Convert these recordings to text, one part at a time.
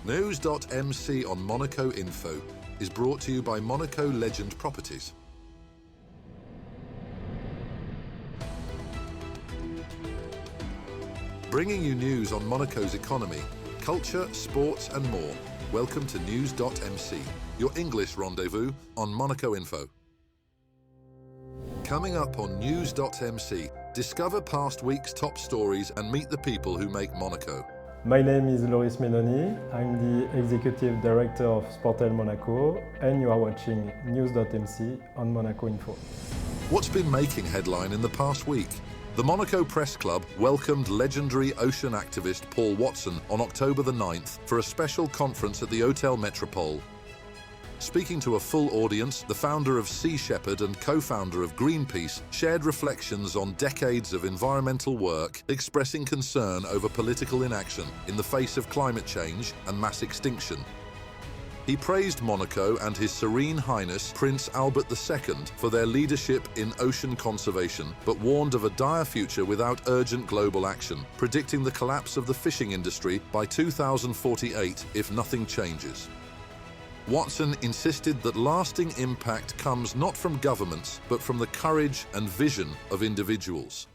NEWS.MC on Monaco Info is brought to you by Monaco Legend Properties. Bringing you news on Monaco's economy, culture, sports and more. Welcome to NEWS.MC, your English rendezvous on Monaco Info. Coming up on NEWS.MC, discover past week's top stories and meet the people who make Monaco. My name is Loris Meloni. I'm the Executive Director of Hôtel Monaco, and you are watching NEWS.MC on Monaco Info. What's been making headline in the past week? The Monaco Press Club welcomed legendary ocean activist Paul Watson on October the 9th for a special conference at the Hôtel Métropole. Speaking to a full audience, the founder of Sea Shepherd and co-founder of Greenpeace shared reflections on decades of environmental work, expressing concern over political inaction in the face of climate change and mass extinction. He praised Monaco and His Serene Highness Prince Albert II for their leadership in ocean conservation, but warned of a dire future without urgent global action, predicting the collapse of the fishing industry by 2048 if nothing changes. Watson insisted that lasting impact comes not from governments, but from the courage and vision of individuals.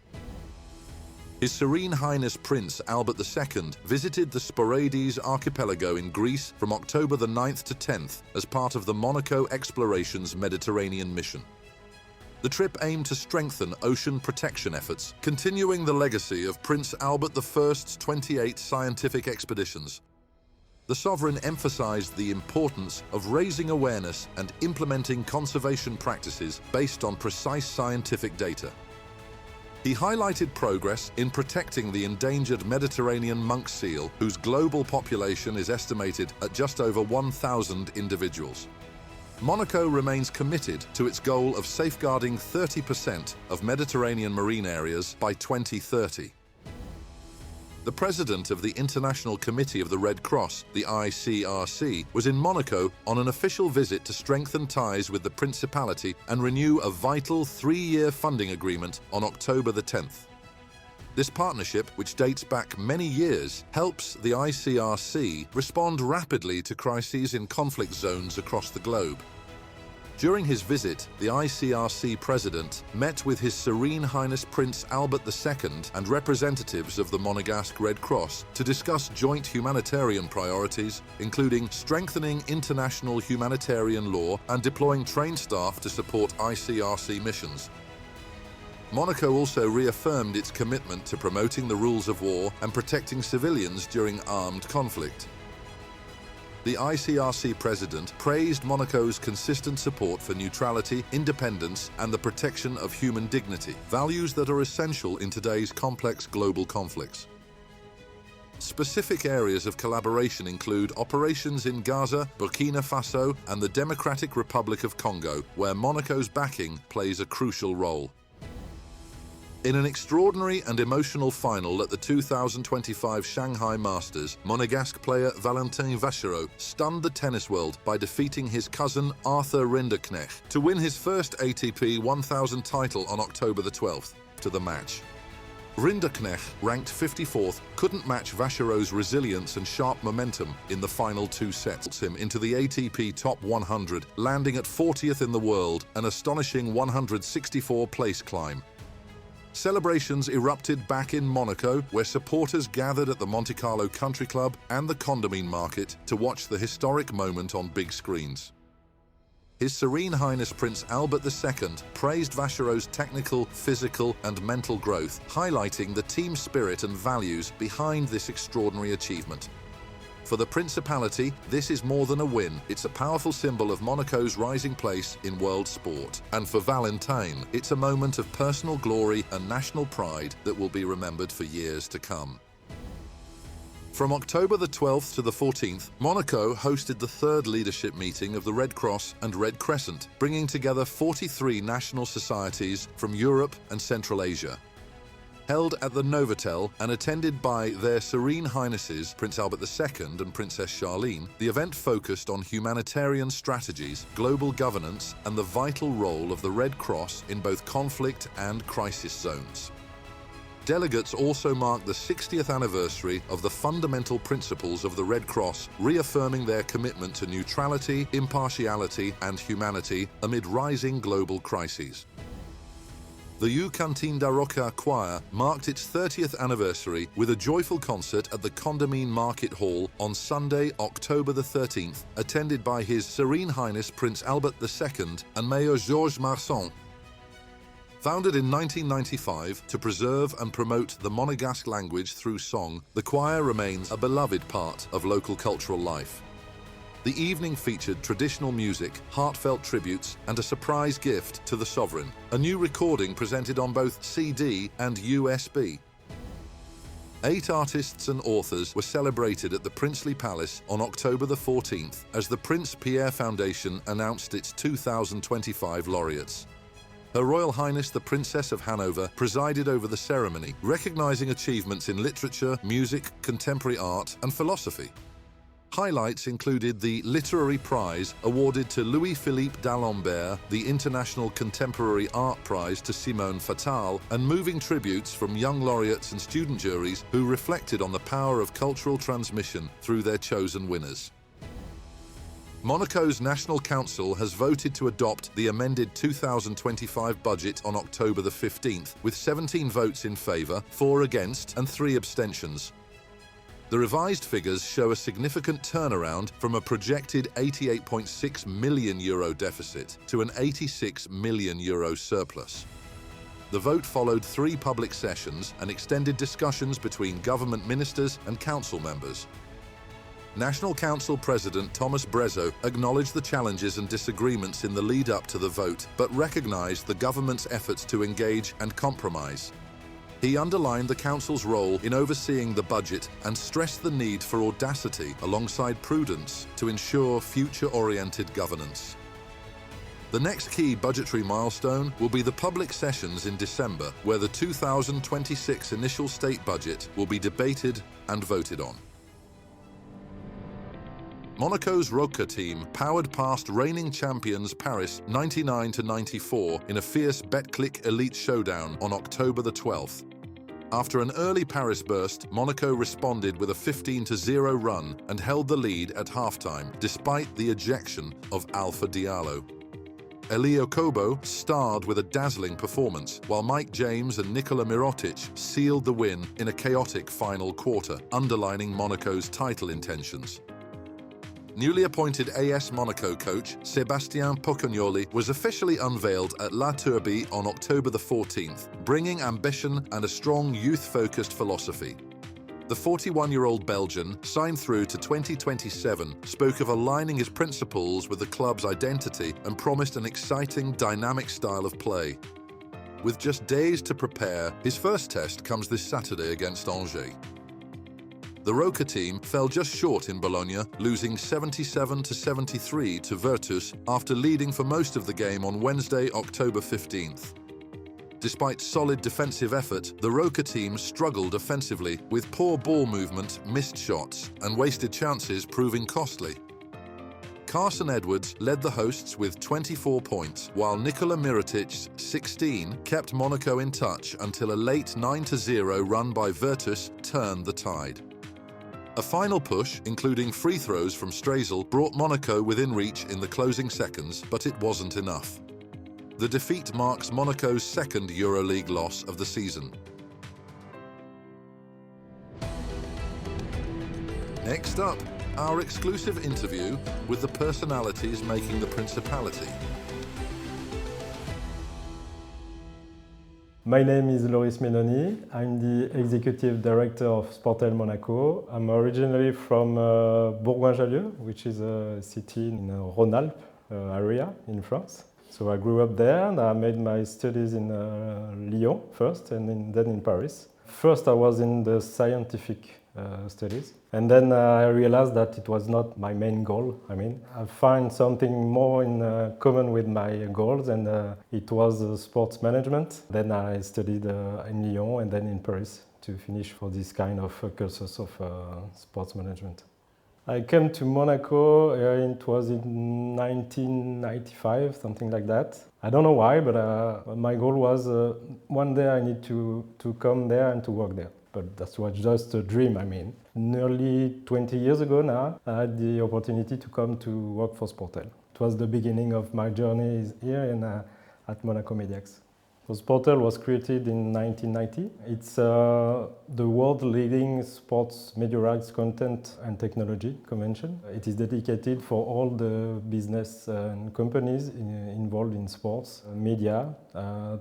His Serene Highness Prince Albert II visited the Sporades archipelago in Greece from October the 9th to 10th as part of the Monaco Explorations Mediterranean mission. The trip aimed to strengthen ocean protection efforts, continuing the legacy of Prince Albert I's 28 scientific expeditions. The sovereign emphasized the importance of raising awareness and implementing conservation practices based on precise scientific data. He highlighted progress in protecting the endangered Mediterranean monk seal, whose global population is estimated at just over 1,000 individuals. Monaco remains committed to its goal of safeguarding 30% of Mediterranean marine areas by 2030. The president of the International Committee of the Red Cross, the ICRC, was in Monaco on an official visit to strengthen ties with the Principality and renew a vital 3-year funding agreement on October the 10th. This partnership, which dates back many years, helps the ICRC respond rapidly to crises in conflict zones across the globe. During his visit, the ICRC President met with His Serene Highness Prince Albert II and representatives of the Monegasque Red Cross to discuss joint humanitarian priorities, including strengthening international humanitarian law and deploying trained staff to support ICRC missions. Monaco also reaffirmed its commitment to promoting the rules of war and protecting civilians during armed conflict. The ICRC President praised Monaco's consistent support for neutrality, independence, and the protection of human dignity, values that are essential in today's complex global conflicts. Specific areas of collaboration include operations in Gaza, Burkina Faso, and the Democratic Republic of Congo, where Monaco's backing plays a crucial role. In an extraordinary and emotional final at the 2025 Shanghai Masters, Monegasque player Valentin Vachereau stunned the tennis world by defeating his cousin Arthur Rinderknecht to win his first ATP 1000 title on October the 12th. To the match, Rinderknecht, ranked 54th, couldn't match Vachereau's resilience and sharp momentum in the final 2 sets. Him into the ATP Top 100, landing at 40th in the world, an astonishing 164 place climb. Celebrations erupted back in Monaco, where supporters gathered at the Monte Carlo Country Club and the Condamine Market to watch the historic moment on big screens. His Serene Highness Prince Albert II praised Vachereau's technical, physical, and mental growth, highlighting the team spirit and values behind this extraordinary achievement. For the Principality, this is more than a win. It's a powerful symbol of Monaco's rising place in world sport. And for Valentin, it's a moment of personal glory and national pride that will be remembered for years to come. From October the 12th to the 14th, Monaco hosted the 3rd leadership meeting of the Red Cross and Red Crescent, bringing together 43 national societies from Europe and Central Asia. Held at the Novotel and attended by their Serene Highnesses, Prince Albert II and Princess Charlene, the event focused on humanitarian strategies, global governance, and the vital role of the Red Cross in both conflict and crisis zones. Delegates also marked the 60th anniversary of the fundamental principles of the Red Cross, reaffirming their commitment to neutrality, impartiality, and humanity amid rising global crises. The U Cantin da Roca Choir marked its 30th anniversary with a joyful concert at the Condamine Market Hall on Sunday, October the 13th, attended by His Serene Highness Prince Albert II and Mayor Georges Marsan. Founded in 1995 to preserve and promote the Monegasque language through song, the choir remains a beloved part of local cultural life. The evening featured traditional music, heartfelt tributes, and a surprise gift to the sovereign, a new recording presented on both CD and USB. 8 artists and authors were celebrated at the Princely Palace on October the 14th as the Prince Pierre Foundation announced its 2025 laureates. Her Royal Highness the Princess of Hanover presided over the ceremony, recognizing achievements in literature, music, contemporary art, and philosophy. Highlights included the Literary Prize awarded to Louis-Philippe d'Alembert, the International Contemporary Art Prize to Simone Fattal, and moving tributes from young laureates and student juries who reflected on the power of cultural transmission through their chosen winners. Monaco's National Council has voted to adopt the amended 2025 budget on October the 15th, with 17 votes in favour, 4 against and 3 abstentions. The revised figures show a significant turnaround from a projected €88.6 million deficit to an €86 million surplus. The vote followed 3 public sessions and extended discussions between government ministers and council members. National Council President Thomas Brezzo acknowledged the challenges and disagreements in the lead-up to the vote, but recognised the government's efforts to engage and compromise. He underlined the Council's role in overseeing the budget and stressed the need for audacity alongside prudence to ensure future-oriented governance. The next key budgetary milestone will be the public sessions in December, where the 2026 initial state budget will be debated and voted on. Monaco's Roca team powered past reigning champions Paris 99-94 in a fierce Betclic elite showdown on October the 12th. After an early Paris burst, Monaco responded with a 15-0 run and held the lead at halftime, despite the ejection of Alpha Diallo. Elio Kobo starred with a dazzling performance, while Mike James and Nikola Mirotic sealed the win in a chaotic final quarter, underlining Monaco's title intentions. Newly appointed AS Monaco coach Sébastien Pocognoli was officially unveiled at La Turbie on October the 14th, bringing ambition and a strong youth-focused philosophy. The 41-year-old Belgian, signed through to 2027, spoke of aligning his principles with the club's identity and promised an exciting, dynamic style of play. With just days to prepare, his first test comes this Saturday against Angers. The Roca team fell just short in Bologna, losing 77-73 to Virtus after leading for most of the game on Wednesday, October 15th. Despite solid defensive effort, the Roca team struggled offensively with poor ball movement, missed shots, and wasted chances proving costly. Carson Edwards led the hosts with 24 points, while Nikola Mirotic's 16 kept Monaco in touch until a late 9-0 run by Virtus turned the tide. A final push, including free throws from Strazel, brought Monaco within reach in the closing seconds, but it wasn't enough. The defeat marks Monaco's second EuroLeague loss of the season. Next up, our exclusive interview with the personalities making the Principality. My name is Loris Meloni. I'm the Executive Director of Sporades Monaco. I'm originally from Bourgoin-Jallieu, which is a city in the Rhône-Alpes area in France. So I grew up there and I made my studies in Lyon first and then in Paris. First I was in the scientific studies, and then I realized that it was not my main goal. I find something more in common with my goals, and it was sports management. Then I studied in Lyon and then in Paris to finish for this kind of cursus of sports management. I came to Monaco, it was in 1995, something like that. I don't know why, but my goal was one day I need to come there and to work there. But that was just a dream, I mean. Nearly 20 years ago now, I had the opportunity to come to work for Sportel. It was the beginning of my journey here at Monaco Mediax. So Sportel was created in 1990. It's the world's leading sports media rights content and technology convention. It is dedicated for all the business and companies involved in sports, media,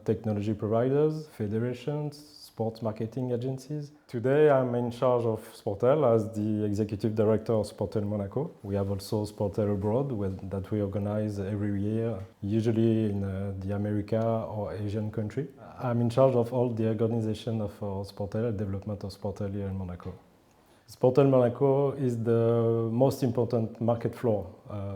technology providers, federations, sports marketing agencies. Today I'm in charge of Sportel as the executive director of Sportel Monaco. We have also Sportel Abroad that we organize every year, usually in the America or Asian country. I'm in charge of all the organization of Sportel, development of Sportel here in Monaco. Sportel Monaco is the most important market floor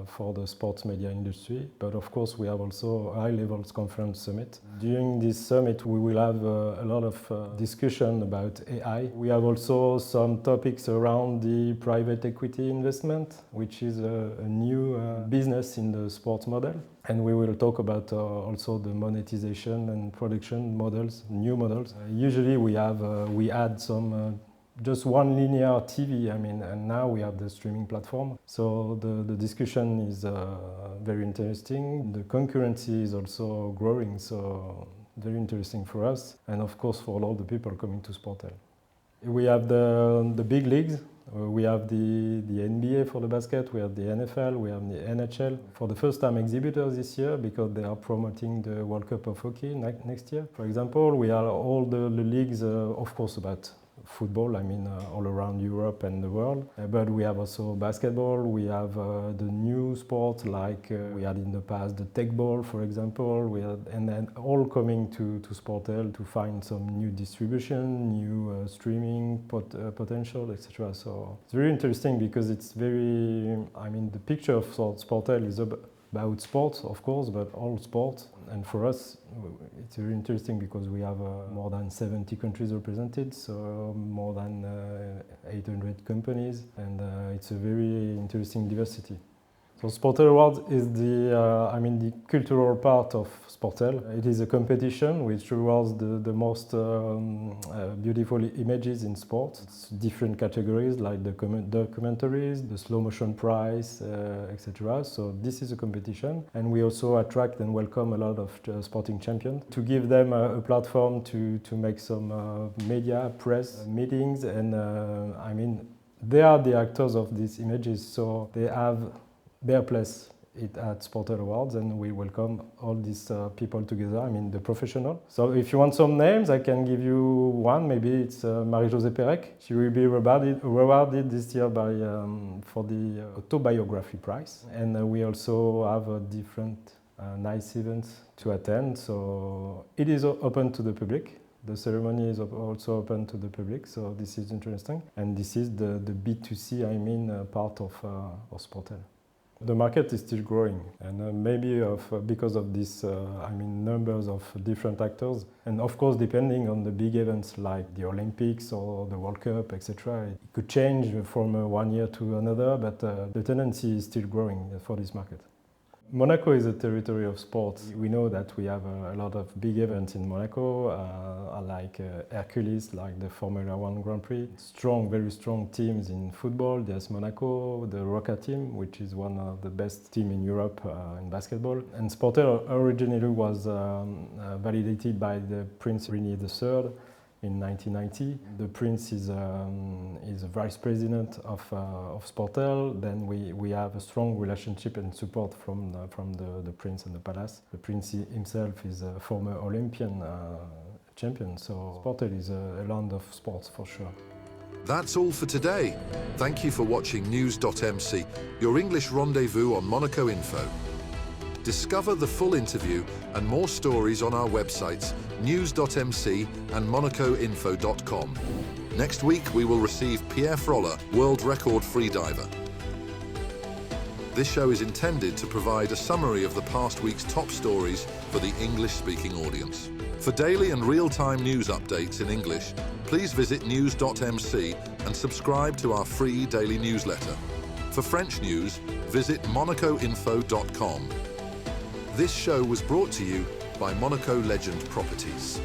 for the sports media industry, but of course we have also a high-level conference summit. During this summit we will have a lot of discussion about AI. We have also some topics around the private equity investment, which is a new business in the sports model. And we will talk about also the monetization and production models, new models. Usually we add some just one linear TV, I mean, and now we have the streaming platform. So the discussion is very interesting. The concurrency is also growing, so very interesting for us, and of course for all the people coming to Sportel. We have the big leagues. We have the NBA for the basket, we have the NFL, we have the NHL. For the first time exhibitors this year because they are promoting the World Cup of Hockey next year. For example, we have all the leagues, of course, about football, I mean, all around Europe and the world. But we have also basketball, we have the new sports like we had in the past the tech ball, for example, and then all coming to Sportel to find some new distribution, new streaming potential, etc. So it's very interesting because it's very, I mean, the picture of Sportel is about sports, of course, but all sports. And for us, it's very interesting because we have more than 70 countries represented, so more than 800 companies, and it's a very interesting diversity. So Sportel Awards is the cultural part of Sportel. It is a competition which rewards the most beautiful images in sports. It's different categories like the documentaries, the slow motion prize, etc. So this is a competition, and we also attract and welcome a lot of sporting champions to give them a platform to make some media, press meetings, and I mean, they are the actors of these images, so they have their place at Sportel Awards, and we welcome all these people together, I mean the professional. So if you want some names, I can give you one, maybe it's Marie-Josée Pérec. She will be rewarded this year for the autobiography prize. And we also have different nice events to attend, so it is open to the public. The ceremony is also open to the public, so this is interesting. And this is the B2C, I mean, part of Sportel. The market is still growing, and maybe because of this, numbers of different actors, and of course, depending on the big events like the Olympics or the World Cup, etc., it could change from one year to another, but the tendency is still growing for this market. Monaco is a territory of sports. We know that we have a lot of big events in Monaco, like Hercules, like the Formula 1 Grand Prix. Very strong teams in football. There's Monaco, the Roca team, which is one of the best teams in Europe in basketball. And Sportel originally was validated by the Prince Serene III in 1990. The Prince is a vice president of Sportel. Then we have a strong relationship and support from the Prince and the Palace. The Prince himself is a former Olympian champion, so Sportel is a land of sports for sure. That's all for today. Thank you for watching NEWS.MC, your English rendezvous on Monaco Info. Discover the full interview and more stories on our websites, NEWS.MC and MonacoInfo.com. Next week, we will receive Pierre Froller, world record freediver. This show is intended to provide a summary of the past week's top stories for the English-speaking audience. For daily and real-time news updates in English, please visit NEWS.MC and subscribe to our free daily newsletter. For French news, visit monacoinfo.com. This show was brought to you by Monaco Legend Properties.